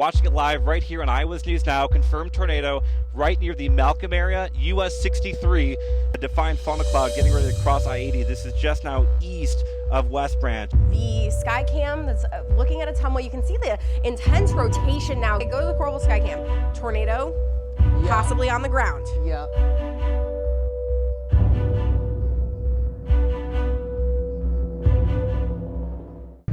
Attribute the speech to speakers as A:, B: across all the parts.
A: Watching it live right here on Iowa's News Now. Confirmed tornado right near the Malcolm area, US 63. A defined funnel cloud getting ready to cross I-80. This is just now east of West Branch.
B: The sky cam that's looking at a tunnel, you can see the intense rotation now. Go to the Coralville sky cam. Tornado, possibly on the ground.
C: Yeah.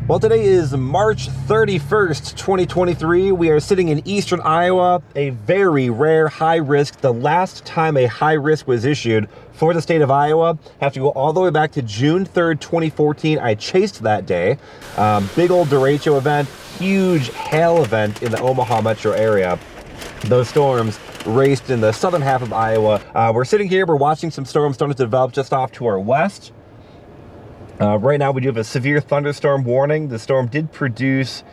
D: Well, today is March 31st, 2023. We are sitting in eastern Iowa, a very rare high risk. The last time a high risk was issued for the state of Iowa, have to go all the way back to June 3rd, 2014. I chased that day. Big old derecho event, huge hail event in the Omaha metro area. Those storms raced in the southern half of Iowa. We're sitting here, we're watching some storms starting to develop just off to our west. Right now we do have a severe thunderstorm warning. The storm did produce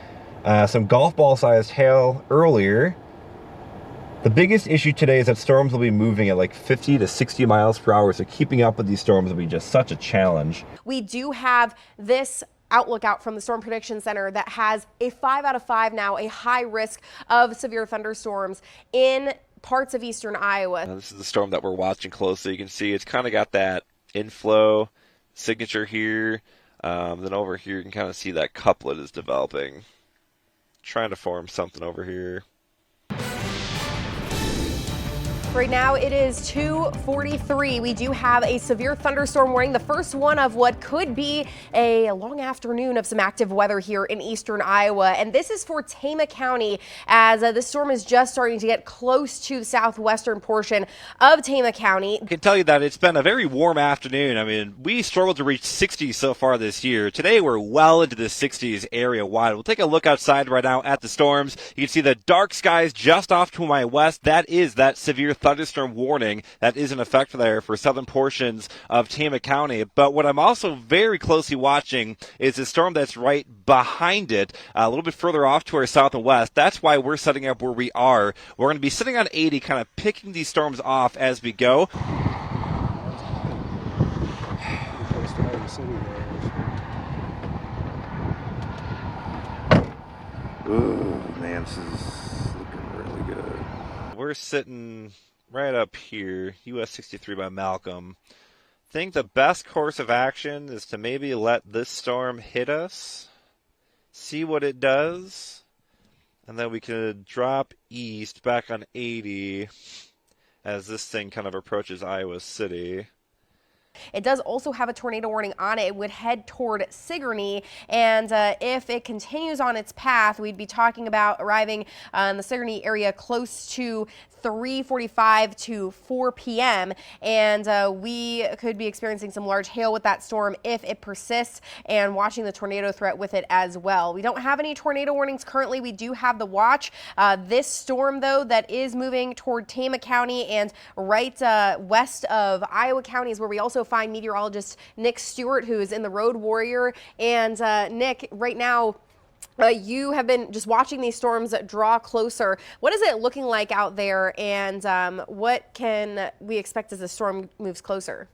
D: some golf ball sized hail earlier. The biggest issue today is that storms will be moving at like 50 to 60 miles per hour, so keeping up with these storms will be just such a challenge.
B: We do have this outlook out from the Storm Prediction Center that has a 5 out of 5 now, a high risk of severe thunderstorms in parts of eastern Iowa.
A: This is the storm that we're watching closely. You can see it's kind of got that inflow signature here. Then over here you can kind of see that couplet is developing. Trying to form something over here.
B: Right now it is 2:43. We do have a severe thunderstorm warning, the first one of what could be a long afternoon of some active weather here in eastern Iowa. And this is for Tama County, as this storm is just starting to get close to the southwestern portion of Tama County.
A: I can tell you that it's been a very warm afternoon. I mean, we struggled to reach 60 so far this year. Today we're well into the 60s area wide. We'll take a look outside right now at the storms. You can see the dark skies just off to my west. That is that severe thunderstorm warning that is in effect there for southern portions of Tama County. But what I'm also very closely watching is the storm that's right behind it, a little bit further off to our south and west. That's why we're setting up where we are. We're going to be sitting on 80, kind of picking these storms off as we go.
D: Ooh, man, this is looking really good.
A: We're sitting right up here, US 63 by Malcolm. I think the best course of action is to maybe let this storm hit us, see what it does, and then we could drop east back on 80 as this thing kind of approaches Iowa City.
B: It does also have a tornado warning on it. It would head toward Sigourney, and if it continues on its path, we'd be talking about arriving in the Sigourney area close to 3:45 to 4 p.m. and we could be experiencing some large hail with that storm if it persists, and watching the tornado threat with it as well. We don't have any tornado warnings currently. We do have the watch. This storm, though, that is moving toward Tama County and right west of Iowa County is where we also find meteorologist Nick Stewart, who is in the Road Warrior. And Nick, right now, you have been just watching these storms draw closer. What is it looking like out there, and what can we expect as the storm moves closer?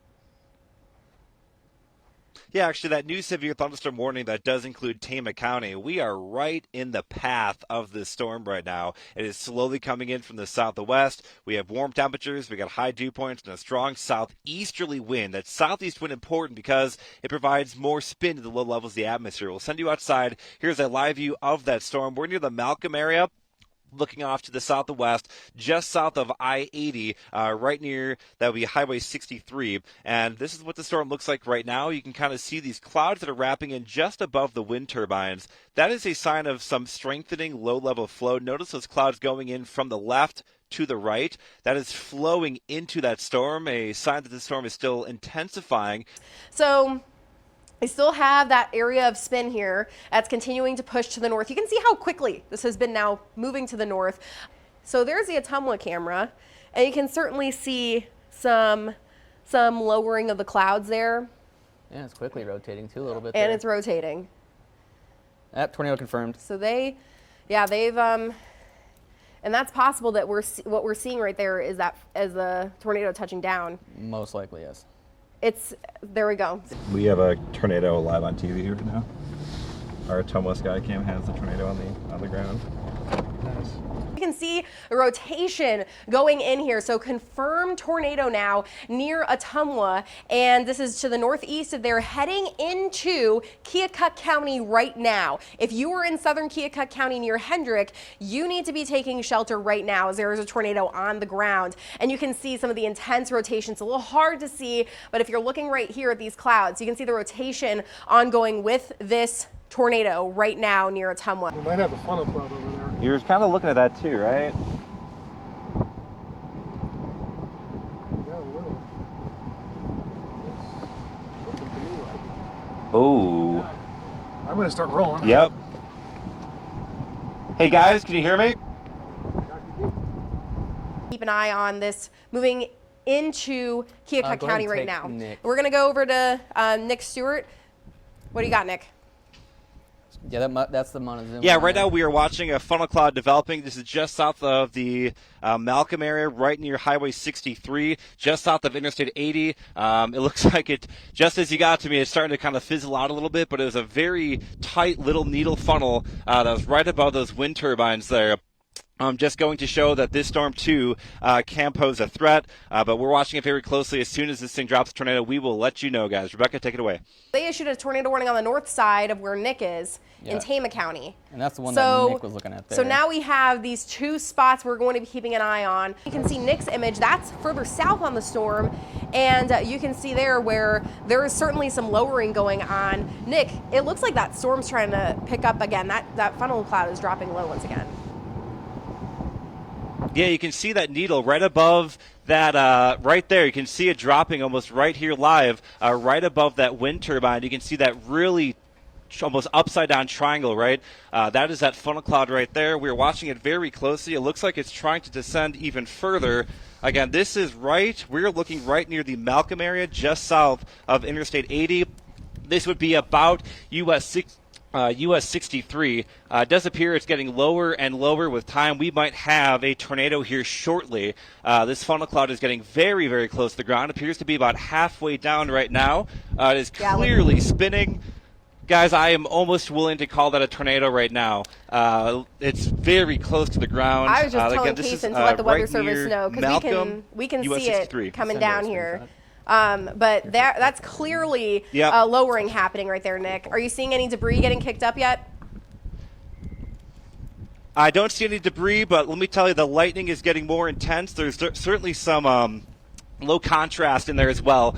A: Yeah, actually, that new severe thunderstorm warning that does include Tama County. We are right in the path of this storm right now. It is slowly coming in from the southwest. We have warm temperatures, we got high dew points, and a strong southeasterly wind. That southeast wind important because it provides more spin to the low levels of the atmosphere. We'll send you outside. Here's a live view of that storm. We're near the Malcolm area, looking off to the southwest, just south of I-80, right near, that would be Highway 63. And this is what the storm looks like right now. You can kind of see these clouds that are wrapping in just above the wind turbines. That is a sign of some strengthening low-level flow. Notice those clouds going in from the left to the right. That is flowing into that storm, a sign that the storm is still intensifying.
B: So I still have that area of spin here that's continuing to push to the north. You can see how quickly this has been now moving to the north. So there's the Ottumwa camera, and you can certainly see some lowering of the clouds there.
C: Yeah, it's quickly rotating too a little bit.
B: And it's rotating.
C: Yep, tornado confirmed.
B: So they've and that's possible that what we're seeing right there is that as the tornado touching down.
C: Most likely, yes.
B: There we go.
D: We have a tornado live on TV right now. Our Ottumwa Sky Cam has the tornado on the ground.
B: can see the rotation going in here. So confirmed tornado now near Ottumwa, and this is to the northeast of there, heading into Keokuk County right now. If you are in southern Keokuk County near Hendrick, you need to be taking shelter right now as there is a tornado on the ground. And you can see some of the intense rotation. It's a little hard to see, but if you're looking right here at these clouds, you can see the rotation ongoing with this tornado right now near Ottumwa.
E: We might have a funnel cloud over there.
D: You're kind of looking at that too, right?
E: Yeah, a little. It's looking to me like.
D: Oh.
E: I'm going to start rolling.
D: Yep. Hey guys, can you hear me?
B: Keep an eye on this moving into Keokuk
C: Go ahead
B: County
C: and
B: right
C: take
B: now.
C: Nick.
B: We're going to go over to Nick Stewart. What do you got, Nick?
C: Yeah, that's the Montezuma.
A: Yeah, right now we are watching a funnel cloud developing. This is just south of the Malcolm area, right near Highway 63, just south of Interstate 80. It looks like it, just as you got to me, it's starting to kind of fizzle out a little bit, but it was a very tight little needle funnel that was right above those wind turbines there. Just going to show that this storm, too, can pose a threat, but we're watching it very closely. As soon as this thing drops a tornado, we will let you know, guys. Rebecca, take it away.
B: They issued a tornado warning on the north side of where Nick is in Tama County.
C: And that's the one that Nick was looking at there.
B: So now we have these two spots we're going to be keeping an eye on. You can see Nick's image. That's further south on the storm. And you can see there where there is certainly some lowering going on. Nick, it looks like that storm's trying to pick up again. That funnel cloud is dropping low once again.
A: Yeah, you can see that needle right above that, right there. You can see it dropping almost right here live, right above that wind turbine. You can see that really almost upside down triangle, right? That is that funnel cloud right there. We're watching it very closely. It looks like it's trying to descend even further. Again, this is we're looking right near the Malcolm area, just south of Interstate 80. This would be about US 63. It does appear it's getting lower and lower with time. We might have a tornado here shortly. This funnel cloud is getting very, very close to the ground. It appears to be about halfway down right now. It is clearly spinning. Guys, I am almost willing to call that a tornado right now. It's very close to the ground.
B: I was just telling
A: again,
B: Kason to let the weather
A: right
B: service know, because we can
A: US
B: see
A: 63.
B: it coming down here. But that's clearly lowering happening right there, Nick. Are you seeing any debris getting kicked up yet?
A: I don't see any debris, but let me tell you, the lightning is getting more intense. There's certainly some low contrast in there as well.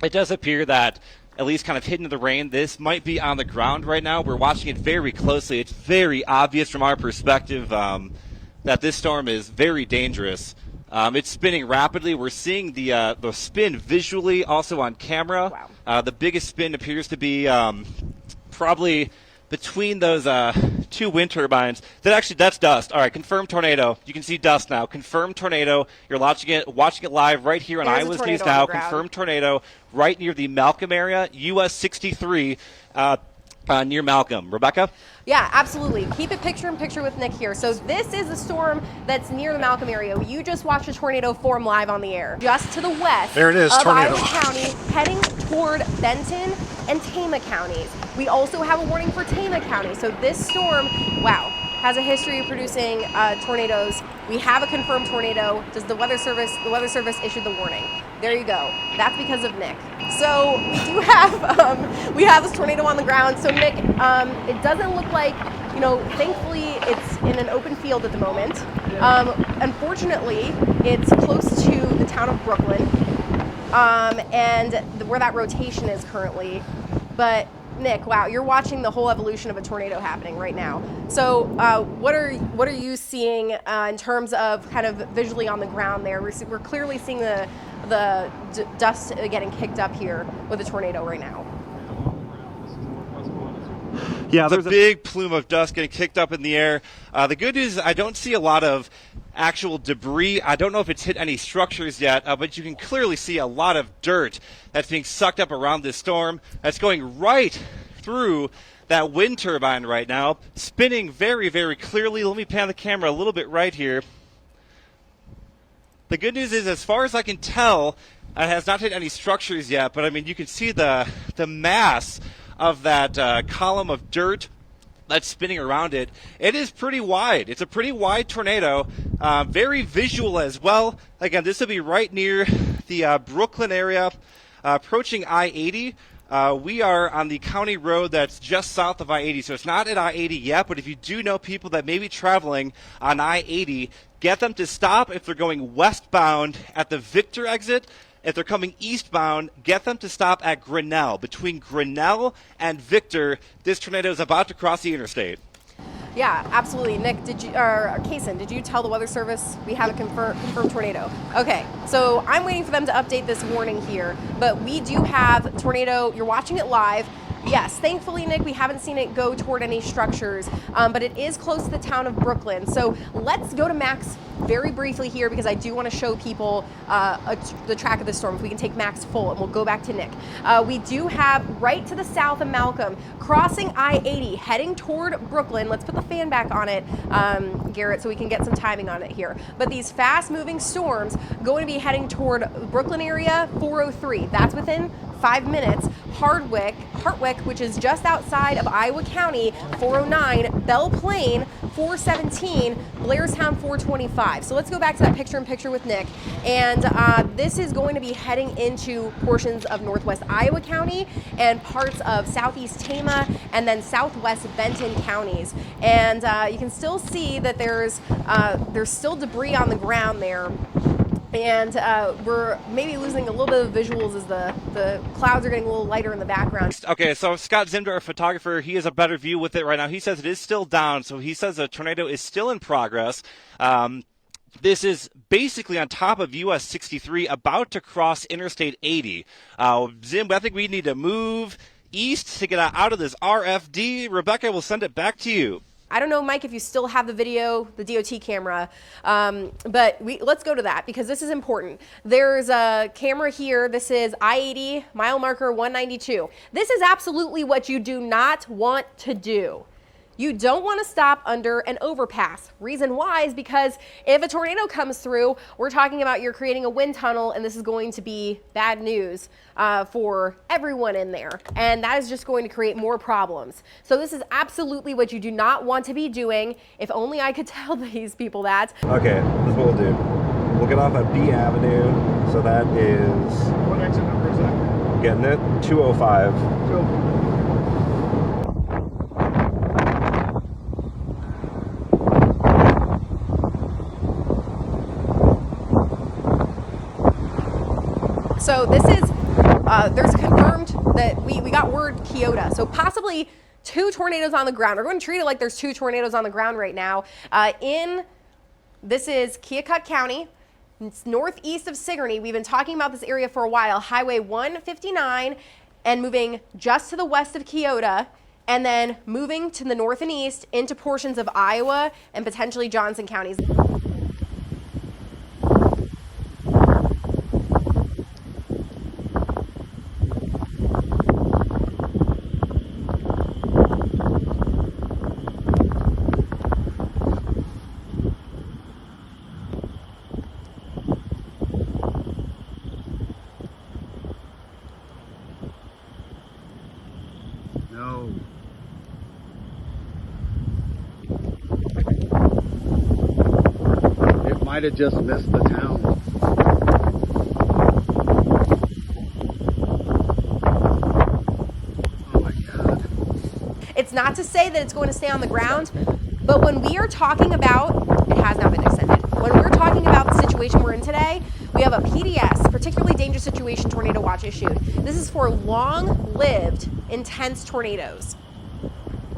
A: It does appear that, at least kind of hidden in the rain, this might be on the ground right now. We're watching it very closely. It's very obvious from our perspective that this storm is very dangerous. It's spinning rapidly. We're seeing the spin visually also on camera.
B: Wow.
A: The biggest spin appears to be probably between those two wind turbines. That's dust. All right, confirmed tornado. You can see dust now. Confirmed tornado. You're watching it live right here on Iowa's News Now. Confirmed tornado right near the Malcolm area, US 63. Near Malcolm. Rebecca?
B: Yeah, absolutely. Keep it picture-in-picture with Nick here. So this is a storm that's near the Malcolm area. You just watched a tornado form live on the air. Just to the west
E: There it is,
B: of
E: tornado.
B: Iowa County, heading toward Benton and Tama counties. We also have a warning for Tama County. So this storm, has a history of producing tornadoes. We have a confirmed tornado. Does the weather service issued the warning? There you go. That's because of Nick. So we do have we have this tornado on the ground. So Nick, it doesn't look like, thankfully it's in an open field at the moment. Unfortunately, it's close to the town of Brooklyn, and where that rotation is currently. But Nick, wow, you're watching the whole evolution of a tornado happening right now. So what are you seeing in terms of kind of visually on the ground there? We're clearly seeing the dust getting kicked up here with the tornado right now.
A: Yeah, there's a big plume of dust getting kicked up in the air. The good news is I don't see a lot of actual debris. I don't know if it's hit any structures yet, but you can clearly see a lot of dirt that's being sucked up around this storm. That's going right through that wind turbine right now, spinning very, very clearly. Let me pan the camera a little bit right here. The good news is, as far as I can tell, it has not hit any structures yet, but I mean, you can see the mass of that column of dirt that's spinning around it. It is pretty wide. It's a pretty wide tornado, very visual as well. Again, this will be right near the Brooklyn area, approaching I-80. We are on the county road that's just south of I-80, so it's not at I-80 yet, but if you do know people that may be traveling on I-80, get them to stop if they're going westbound at the Victor exit. If they're coming eastbound, get them to stop at Grinnell. Between Grinnell and Victor, this tornado is about to cross the interstate.
B: Yeah, absolutely. Nick, Kaysen, did you tell the Weather Service we have a confirmed tornado? Okay, so I'm waiting for them to update this warning here, but we do have tornado. You're watching it live. Yes, thankfully, Nick, we haven't seen it go toward any structures, but it is close to the town of Brooklyn. So let's go to Max very briefly here because I do want to show people the track of the storm. If we can take Max full, and we'll go back to Nick. We do have right to the south of Malcolm, crossing I-80, heading toward Brooklyn. Let's put the fan back on it, Garrett, so we can get some timing on it here. But these fast-moving storms going to be heading toward Brooklyn area, 403. That's within 5 minutes. Hartwick, which is just outside of Iowa County, 409, Belle Plaine, 417, Blairstown, 425. So let's go back to that picture-in-picture with Nick. And this is going to be heading into portions of northwest Iowa County and parts of southeast Tama and then southwest Benton counties. And you can still see that there's still debris on the ground there. And we're maybe losing a little bit of visuals as the clouds are getting a little lighter in the background.
A: Okay, so Scott Zimder, our photographer, he has a better view with it right now. He says it is still down, so he says the tornado is still in progress. This is basically on top of US 63, about to cross Interstate 80. Zim, I think we need to move east to get out of this RFD. Rebecca, we'll send it back to you.
B: I don't know, Mike, if you still have the video, the DOT camera, but let's go to that because this is important. There's a camera here. This is I-80, mile marker 192. This is absolutely what you do not want to do. You don't want to stop under an overpass. Reason why is because if a tornado comes through, we're talking about you're creating a wind tunnel, and this is going to be bad news for everyone in there. And that is just going to create more problems. So this is absolutely what you do not want to be doing. If only I could tell these people that.
D: Okay, this is what we'll do. We'll get off at B Avenue. So that is...
E: What exit number is that?
D: Getting it? 205.
E: 205.
B: So this is, there's confirmed that we got word Keota. So possibly 2 tornadoes on the ground. We're going to treat it like there's 2 tornadoes on the ground right now. This is Keokuk County. It's northeast of Sigourney. We've been talking about this area for a while. Highway 159 and moving just to the west of Keota, and then moving to the north and east into portions of Iowa and potentially Johnson counties.
E: No. It might have just missed the town. Oh my God.
B: It's not to say that it's going to stay on the ground, but when we are talking about, it has not been extended. When we're talking about the situation we're in today, we have a PDS, particularly dangerous situation tornado watch issued. This is for long-lived, intense tornadoes.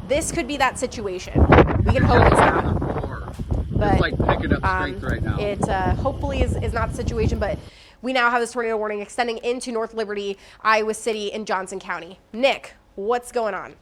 B: This could be that situation. We can hope it's not. But
E: it's like picking up strength right now.
B: It hopefully is not the situation, but we now have this tornado warning extending into North Liberty, Iowa City, and Johnson County. Nick, what's going on?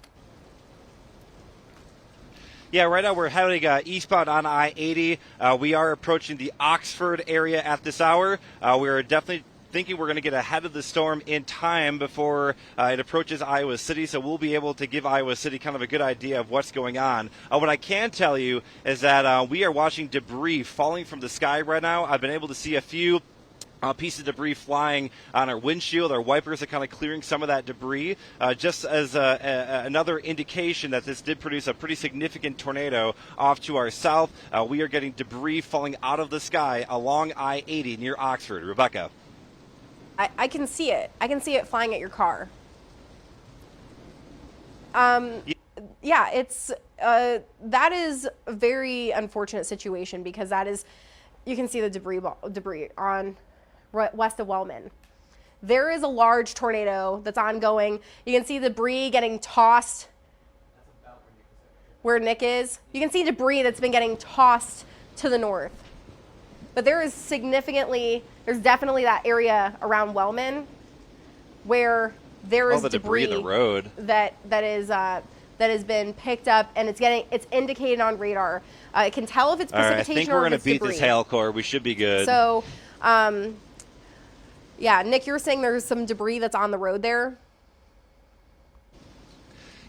A: Yeah, right now we're heading eastbound on I-80. We are approaching the Oxford area at this hour. We're definitely thinking we're going to get ahead of the storm in time before it approaches Iowa City, so we'll be able to give Iowa City kind of a good idea of what's going on. What I can tell you is that we are watching debris falling from the sky right now. I've been able to see a few pieces of debris flying on our windshield. Our wipers are kind of clearing some of that debris, just as another indication that this did produce a pretty significant tornado off to our south. We are getting debris falling out of the sky along I-80 near Oxford. Rebecca.
B: I can see it. I can see it flying at your car. Yeah, it's that is a very unfortunate situation because that is, you can see the debris on west of Wellman. There is a large tornado that's ongoing. You can see debris getting tossed where Nick is. You can see debris that's been getting tossed to the north. But there is there's definitely that area around Wellman where there is
A: debris in the road
B: that has been picked up, and it's indicated on radar. It can tell if it's precipitation or if it's debris.
A: I think we're going to beat this hail core. We should be good.
B: So, yeah, Nick, you're saying there's some debris that's on the road there?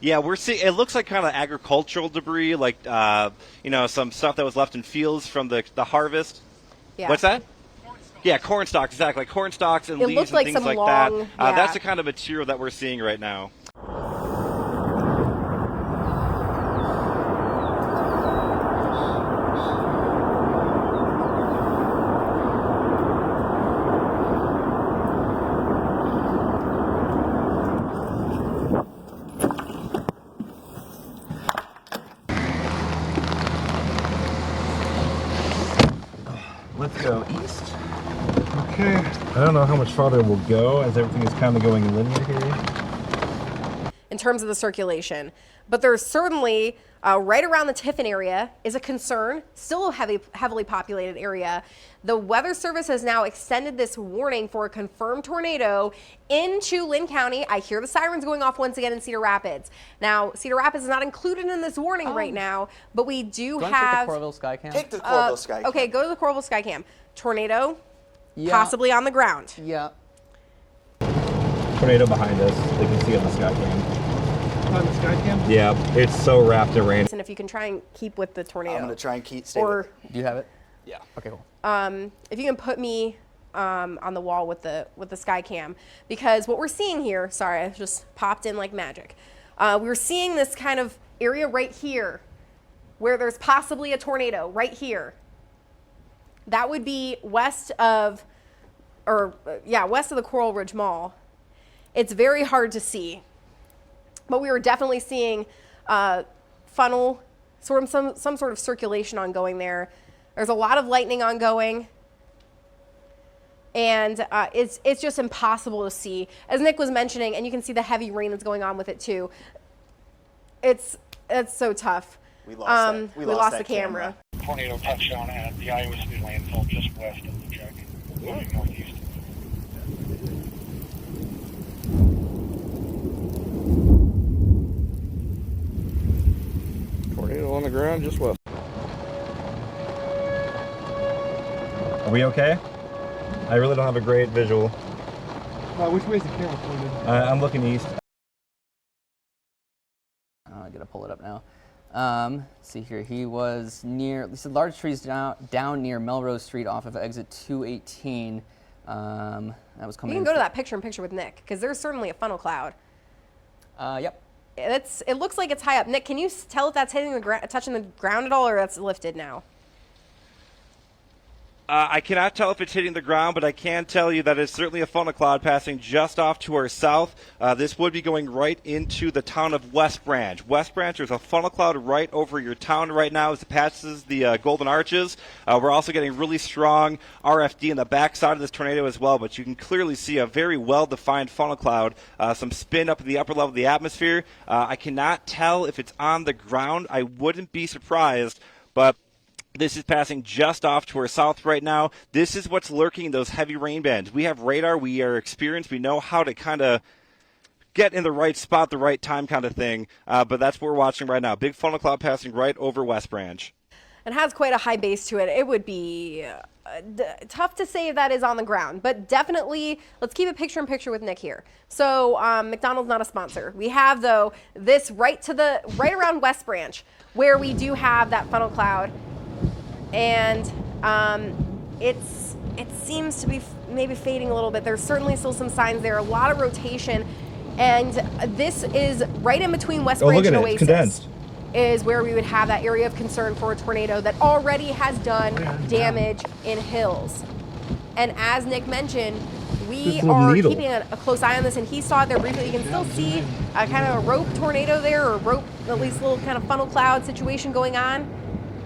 A: Yeah, we're seeing. It looks like kind of agricultural debris, like some stuff that was left in fields from the harvest.
B: Yeah.
A: What's that? Yeah, corn stalks, exactly. Like corn stalks and
B: it
A: leaves and
B: like
A: things like
B: long,
A: that.
B: Yeah.
A: That's the kind of material that we're seeing right now.
D: Let's go east. Okay. I don't know how much farther we'll go as everything is kind of going linear here.
B: In terms of the circulation. But there's certainly, right around the Tiffin area is a concern, still a heavily populated area. The Weather Service has now extended this warning for a confirmed tornado into Lynn County. I hear the sirens going off once again in Cedar Rapids. Now, Cedar Rapids is not included in this warning right now, but we do have...
C: Take the Coralville sky cam?
F: Take the Coralville sky cam.
B: Okay, go to the Coralville sky cam. Tornado,
C: Yeah.
B: possibly on the ground.
C: Yeah.
D: Tornado behind us. They can see it on the sky cam.
E: On the sky cam?
D: Yeah, it's so wrapped in rain.
B: And if you can try and keep with the tornado.
F: I'm going to try and stay
B: Or...
F: with
C: Do you have it?
F: Yeah.
C: Okay, cool.
B: if you can put me on the wall with the sky cam, because what we're seeing here, sorry, I just popped in like magic. We're seeing this kind of area right here where there's possibly a tornado right here. That would be west of the Coral Ridge Mall. It's very hard to see, but we were definitely seeing funnel, some sort of circulation ongoing there. There's a lot of lightning ongoing, and it's just impossible to see. As Nick was mentioning, and you can see the heavy rain that's going on with it too. It's so tough.
F: We lost
B: the camera.
G: Tornado touchdown at the Iowa City landfall just west of the check, moving northeast.
H: Tornado on the ground just west.
D: Are we okay? I really don't have a great visual.
E: Which way is the camera pointed?
D: I'm looking east.
C: I gotta pull it up now. Let's see here. He was near. He said large trees down near Melrose Street off of exit 218. That was coming.
B: You can go to that picture-in-picture with Nick, because there's certainly a funnel cloud.
C: Yep.
B: It looks like it's high up. Nick, can you tell if that's hitting the ground, touching the ground at all, or that's lifted now?
A: I cannot tell if it's hitting the ground, but I can tell you that it's certainly a funnel cloud passing just off to our south. This would be going right into the town of West Branch. West Branch, there's a funnel cloud right over your town right now as it passes the Golden Arches. We're also getting really strong RFD in the backside of this tornado as well, but you can clearly see a very well-defined funnel cloud, some spin up in the upper level of the atmosphere. I cannot tell if it's on the ground. I wouldn't be surprised, but this is passing just off to our south right now. This is what's lurking in those heavy rain bands. We have radar. We are experienced. We know how to kind of get in the right spot, the right time kind of thing. But that's what we're watching right now. Big funnel cloud passing right over West Branch.
B: And has quite a high base to it. It would be tough to say if that is on the ground, but definitely let's keep a picture-in-picture with Nick here. So McDonald's not a sponsor. We have, though, this right around West Branch where we do have that funnel cloud. And it seems to be maybe fading a little bit. There's certainly still some signs there, a lot of rotation, and this is right in between West Branch and Oasis.
E: It's condensed.
B: Is where we would have that area of concern for a tornado that already has done damage in hills. And as Nick mentioned, we are keeping a close eye on this, and he saw it there briefly. You can still see a kind of a rope tornado there, or rope, at least a little kind of funnel cloud situation going on.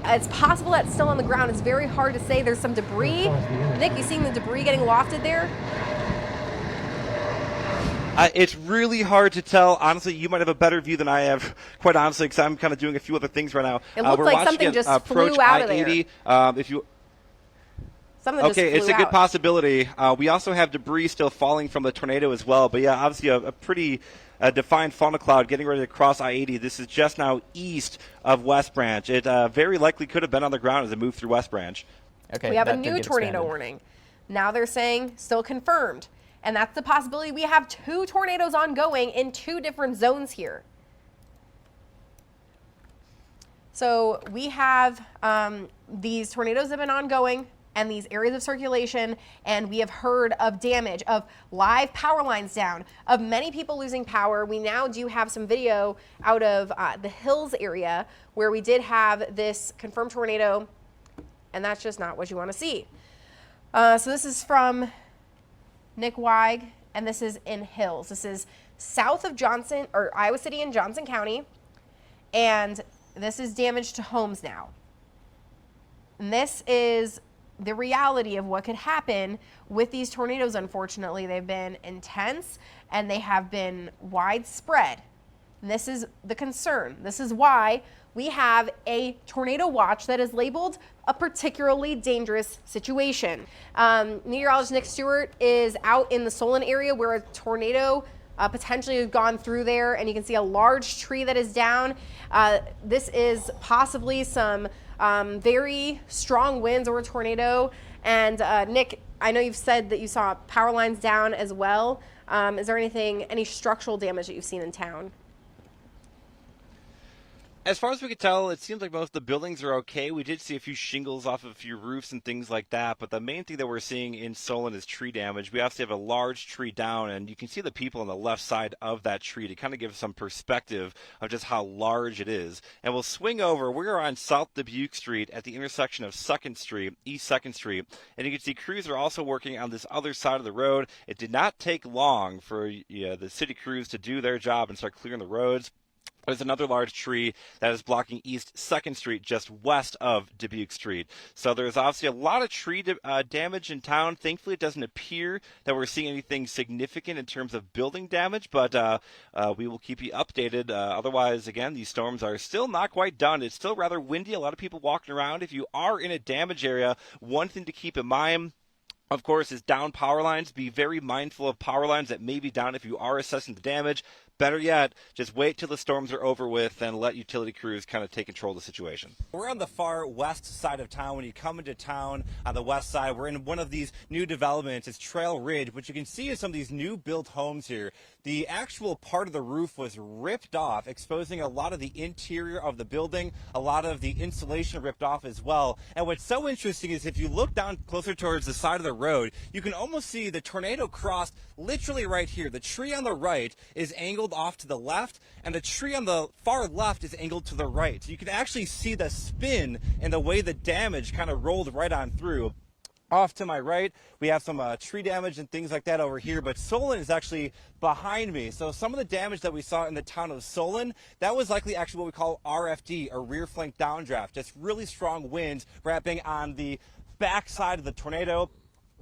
B: It's possible that's still on the ground. It's very hard to say. There's some debris. Nick, you seeing the debris getting wafted there?
A: It's really hard to tell. Honestly, you might have a better view than I have, quite honestly, because I'm kind of doing a few other things right now.
B: It looked like something just flew out of there.
A: It's a good possibility. We also have debris still falling from the tornado as well. But yeah, obviously a pretty defined funnel cloud getting ready to cross I-80. This is just now east of West Branch. It very likely could have been on the ground as it moved through West Branch.
B: Okay, we have a new tornado warning. Now they're saying still confirmed. And that's the possibility. We have 2 tornadoes ongoing in 2 different zones here. So we have these tornadoes that have been ongoing and these areas of circulation, and we have heard of damage, of live power lines down, of many people losing power. We now do have some video out of the Hills area where we did have this confirmed tornado, and that's just not what you want to see. So this is from Nick Weig, and this is in Hills. This is south of Johnson, or Iowa City in Johnson County, and this is damage to homes now. And this is the reality of what could happen with these tornadoes. Unfortunately, they've been intense and they have been widespread. And this is the concern. This is why we have a tornado watch that is labeled a particularly dangerous situation. Meteorologist Nick Stewart is out in the Solon area where a tornado potentially has gone through there, and you can see a large tree that is down. This is possibly some very strong winds or a tornado. And Nick, I know you've said that you saw power lines down as well. Is there any structural damage that you've seen in town?
A: As far as we could tell, it seems like most of the buildings are okay. We did see a few shingles off of a few roofs and things like that, but the main thing that we're seeing in Solon is tree damage. We obviously have a large tree down, and you can see the people on the left side of that tree to kind of give some perspective of just how large it is. And we'll swing over. We're on South Dubuque Street at the intersection of 2nd Street, East 2nd Street, and you can see crews are also working on this other side of the road. It did not take long for the city crews to do their job and start clearing the roads. There's another large tree that is blocking East 2nd Street just west of Dubuque Street. So there's obviously a lot of tree damage in town. Thankfully, it doesn't appear that we're seeing anything significant in terms of building damage, but we will keep you updated. Otherwise, again, these storms are still not quite done. It's still rather windy. A lot of people walking around. If you are in a damage area, one thing to keep in mind, of course, is down power lines. Be very mindful of power lines that may be down if you are assessing the damage. Better yet, just wait till the storms are over with and let utility crews kind of take control of the situation. We're on the far west side of town. When you come into town on the west side, we're in one of these new developments. It's Trail Ridge. What you can see is some of these new built homes here. The actual part of the roof was ripped off, exposing a lot of the interior of the building, a lot of the insulation ripped off as well. And what's so interesting is if you look down closer towards the side of the road, you can almost see the tornado crossed literally right here. The tree on the right is angled off to the left, and the tree on the far left is angled to the right. So you can actually see the spin and the way the damage kind of rolled right on through. Off to my right, we have some tree damage and things like that over here, but Solon is actually behind me. So some of the damage that we saw in the town of Solon, that was likely actually what we call RFD, or rear flank downdraft. Just really strong winds wrapping on the back side of the tornado.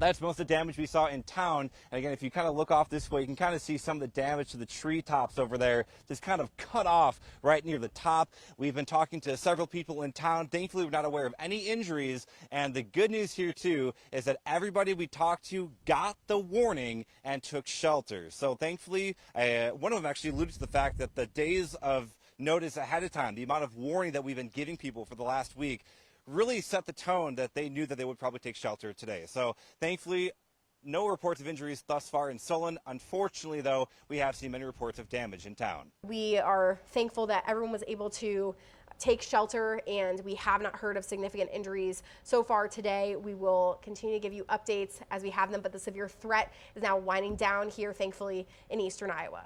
A: That's most of the damage we saw in town. And again, if you kind of look off this way, you can kind of see some of the damage to the treetops over there, just kind of cut off right near the top. We've been talking to several people in town. Thankfully, we're not aware of any injuries. And the good news here, too, is that everybody we talked to got the warning and took shelter. So thankfully, one of them actually alluded to the fact that the days of notice ahead of time, the amount of warning that we've been giving people for the last week, really set the tone that they knew that they would probably take shelter today. So thankfully, no reports of injuries thus far in Solon. Unfortunately, though, we have seen many reports of damage in town.
B: We are thankful that everyone was able to take shelter, and we have not heard of significant injuries so far today. We will continue to give you updates as we have them, but the severe threat is now winding down here, thankfully, in eastern Iowa.